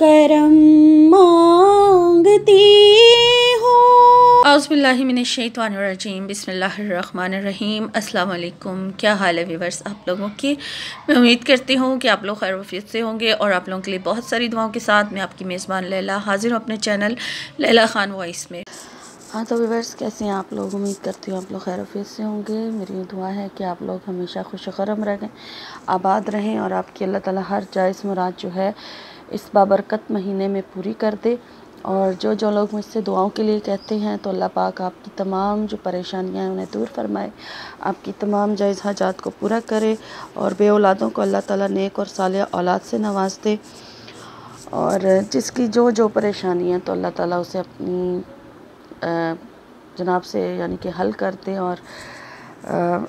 करम मांगती हूँ। औज़ुबिल्लाहिमिनश्शैतानिर्रजीम बिस्मिल्लाहिर्रहमानिर्रहीम। अस्सलाम वालेकुम। क्या हाल है व्यूअर्स आप लोगों की। मैं उम्मीद करती हूँ कि आप लोग खैर वफियत से होंगे और आप लोगों के लिए बहुत सारी दुआओं के साथ मैं आपकी मेज़बान लैला हाजिर हूँ अपने चैनल लैला ख़ान वॉइस में। हाँ तो व्यूअर्स कैसे हैं आप लोग। उम्मीद करती हूँ आप लोग खैर वफियत से होंगे। मेरी दुआ है कि आप लोग हमेशा खुश खरम रहें, आबाद रहें और आपकी अल्लाह ताला हर जायज़ मुराद जो है इस बाबरकत महीने में पूरी कर दे। और जो लोग मुझसे दुआओं के लिए कहते हैं तो अल्लाह पाक आपकी तमाम जो परेशानियां हैं उन्हें दूर फरमाए, आपकी तमाम जायज़ हाजात को पूरा करे और बे औलादों को अल्लाह ताला नेक और सालिह औलाद से नवाज दे। और जिसकी जो परेशानियां तो अल्लाह ताला उसे अपनी जनाब से यानी कि हल कर दे और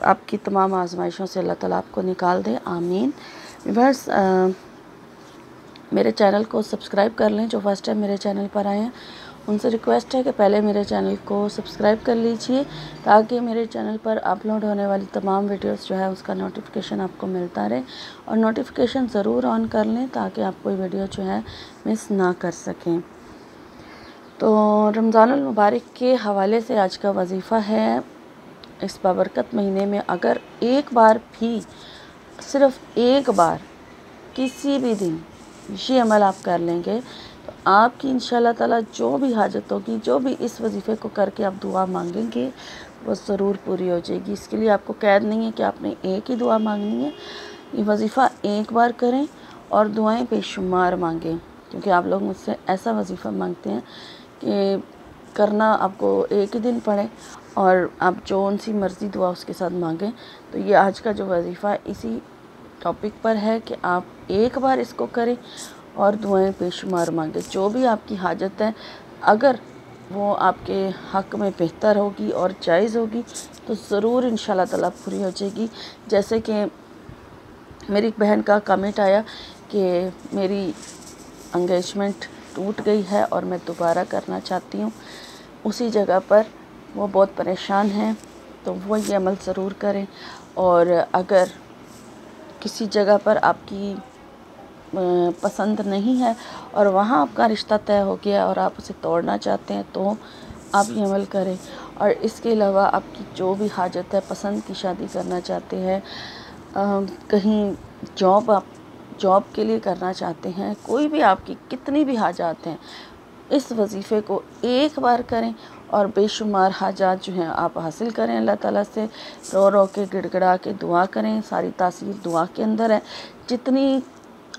आपकी तमाम आजमाइशों से अल्लाह ताला आपको निकाल दे, आमीन। व्यूअर्स मेरे चैनल को सब्सक्राइब कर लें। जो फर्स्ट टाइम मेरे चैनल पर आए हैं उनसे रिक्वेस्ट है कि पहले मेरे चैनल को सब्सक्राइब कर लीजिए ताकि मेरे चैनल पर अपलोड होने वाली तमाम वीडियोस जो है उसका नोटिफिकेशन आपको मिलता रहे। और नोटिफिकेशन ज़रूर ऑन कर लें ताकि आप कोई वीडियो जो है मिस ना कर सकें। तो रमज़ानुल मुबारक के हवाले से आज का वजीफ़ा है, इस बाबरकत महीने में अगर एक बार भी, सिर्फ़ एक बार किसी भी दिन ये अमल आप कर लेंगे तो आपकी इंशाल्लाह ताला जो भी हाजत होगी, जो भी इस वजीफ़े को करके आप दुआ मांगेंगे वो ज़रूर पूरी हो जाएगी। इसके लिए आपको कैद नहीं है कि आपने एक ही दुआ मांगनी है। ये वजीफ़ा एक बार करें और दुआएं बेशुमार मांगें, क्योंकि आप लोग मुझसे ऐसा वजीफ़ा मांगते हैं कि करना आपको एक ही दिन पड़े और आप जो सी मर्ज़ी दुआ उसके साथ मांगें। तो ये आज का जो वजीफ़ा इसी टॉपिक पर है कि आप एक बार इसको करें और दुआएं बेशुमार मांगें। जो भी आपकी हाजत है अगर वो आपके हक़ में बेहतर होगी और जायज़ होगी तो ज़रूर इंशाल्लाह ताला पूरी हो जाएगी। जैसे कि मेरी बहन का कमेंट आया कि मेरी एंगेजमेंट टूट गई है और मैं दोबारा करना चाहती हूँ उसी जगह पर, वो बहुत परेशान हैं, तो वो ये अमल ज़रूर करें। और अगर किसी जगह पर आपकी पसंद नहीं है और वहाँ आपका रिश्ता तय हो गया और आप उसे तोड़ना चाहते हैं तो आप ये अमल करें। और इसके अलावा आपकी जो भी हाजत है, पसंद की शादी करना चाहते हैं, कहीं आप जॉब के लिए करना चाहते हैं, कोई भी आपकी कितनी भी हाजात हैं, इस वजीफ़े को एक बार करें और बेशुमार हाजात जो हैं आप हासिल करें। अल्लाह ताला से रो के गिड़गिड़ा के दुआ करें। सारी तासीर दुआ के अंदर है। जितनी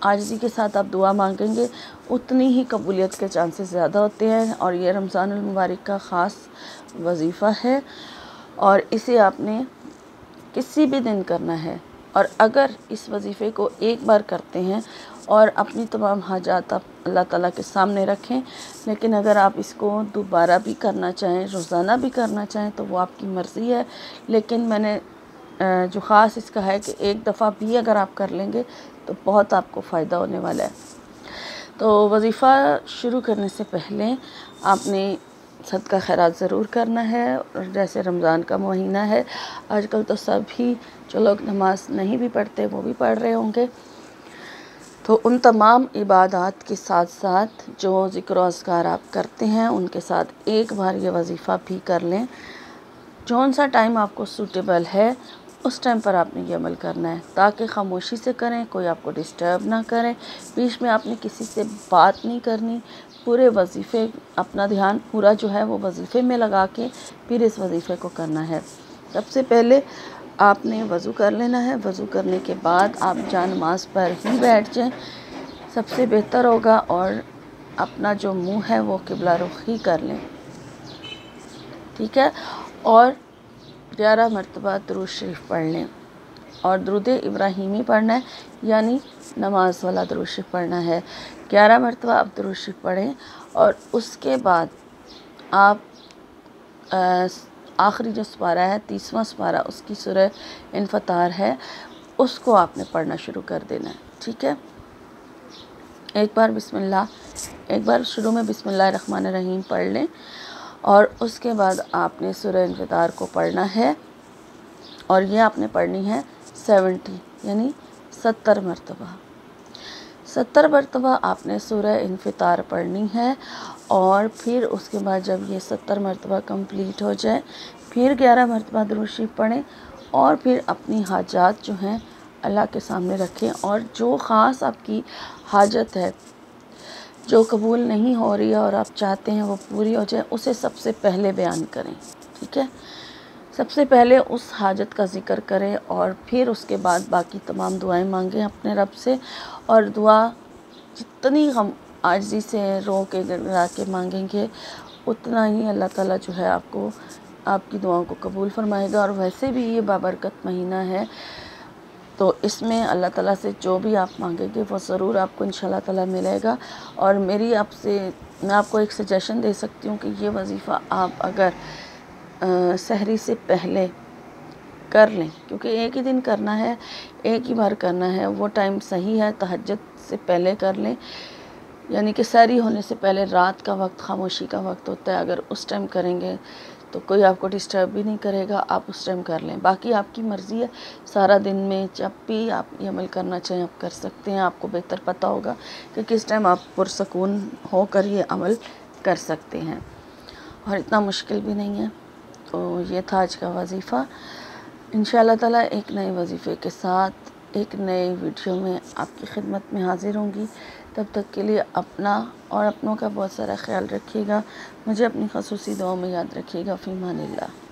आजिज़ी के साथ आप दुआ मांगेंगे उतनी ही कबूलियत के चांसेस ज़्यादा होते हैं। और ये रमज़ानुल मुबारक का ख़ास वजीफ़ा है और इसे आपने किसी भी दिन करना है। और अगर इस वजीफ़े को एक बार करते हैं और अपनी तमाम हाजात आप अल्लाह ताला के सामने रखें, लेकिन अगर आप इसको दोबारा भी करना चाहें, रोज़ाना भी करना चाहें तो वो आपकी मर्ज़ी है। लेकिन मैंने जो ख़ास इसका है कि एक दफ़ा भी अगर आप कर लेंगे तो बहुत आपको फ़ायदा होने वाला है। तो वजीफ़ा शुरू करने से पहले आपने सदका खैरात ज़रूर करना है। और जैसे रमज़ान का महीना है, आजकल तो सभी जो लोग नमाज नहीं भी पढ़ते वो भी पढ़ रहे होंगे, तो उन तमाम इबादात के साथ साथ जो ज़िक्र और अज़कार आप करते हैं उनके साथ एक बार ये वजीफ़ा भी कर लें। जौन सा टाइम आपको सूटेबल है उस टाइम पर आपने ये अमल करना है, ताकि ख़ामोशी से करें, कोई आपको डिस्टर्ब ना करे। बीच में आपने किसी से बात नहीं करनी। पूरे वजीफ़े अपना ध्यान पूरा जो है वो वजीफ़े में लगा के फिर इस वजीफ़े को करना है। सबसे पहले आपने वज़ू कर लेना है। वज़ू करने के बाद आप जा नमाज़ पर ही बैठ जाएं, सबसे बेहतर होगा। और अपना जो मुंह है वो किबला रुख ही कर लें, ठीक है। और 11 मरतबा दुरूद शरीफ पढ़ लें और दुरूद इब्राहीमी पढ़ना है, यानी नमाज वाला दुरूद शरीफ पढ़ना है। 11 मरतबा आप दुरूद शरीफ पढ़ें और उसके बाद आप आखिरी जो सुपारा है 30वां सुपारा, उसकी सूरह इन्फतार है, उसको आपने पढ़ना शुरू कर देना है, ठीक है। एक बार शुरू में बिस्मिल्लाहिर्रहमानिर्रहीम पढ़ लें और उसके बाद आपने सूरह इन्फतार को पढ़ना है और ये आपने पढ़नी है 70 यानी 70 मरतबा। 70 मरतबा आपने सूरह इन्फितार पढ़नी है और फिर उसके बाद जब ये 70 मरतबा कंप्लीट हो जाए फिर 11 मरतबा दुरूद शरीफ पढ़ें और फिर अपनी हाजात जो हैं अल्लाह के सामने रखें और जो ख़ास आपकी हाजत है जो कबूल नहीं हो रही है और आप चाहते हैं वो पूरी हो जाए उसे सबसे पहले बयान करें। ठीक है, सबसे पहले उस हाजत का ज़िक्र करें और फिर उसके बाद बाकी तमाम दुआएं मांगें अपने रब से। और दुआ जितनी हम आजिज़ी से रो के गिड़ा के मांगेंगे उतना ही अल्लाह ताला जो है आपको आपकी दुआओं को कबूल फरमाएगा। और वैसे भी ये बाबरकत महीना है तो इसमें अल्लाह ताला से जो भी आप मांगेंगे वो ज़रूर आपको इंशाल्लाह ताला मिलेगा। और मैं आपको एक सजेशन दे सकती हूँ कि ये वजीफ़ा आप अगर सहरी से पहले कर लें, क्योंकि एक ही दिन करना है, एक ही बार करना है, वो टाइम सही है, तहज्जुद से पहले कर लें। यानी कि सहरी होने से पहले रात का वक्त खामोशी का वक्त होता है, अगर उस टाइम करेंगे तो कोई आपको डिस्टर्ब भी नहीं करेगा, आप उस टाइम कर लें। बाकी आपकी मर्ज़ी है, सारा दिन में जब भी आप ये अमल करना चाहें आप कर सकते हैं। आपको बेहतर पता होगा कि किस टाइम आप पुरसकून होकर ये अमल कर सकते हैं और इतना मुश्किल भी नहीं है। तो ये था आज का वजीफ़ा। इंशाअल्लाह ताला एक नए वजीफ़े के साथ एक नए वीडियो में आपकी खिदमत में हाज़िर होंगी। तब तक के लिए अपना और अपनों का बहुत सारा ख्याल रखिएगा। मुझे अपनी ख़ुसूसी दुआओं में याद रखिएगा। फ़ी अमानिल्लाह।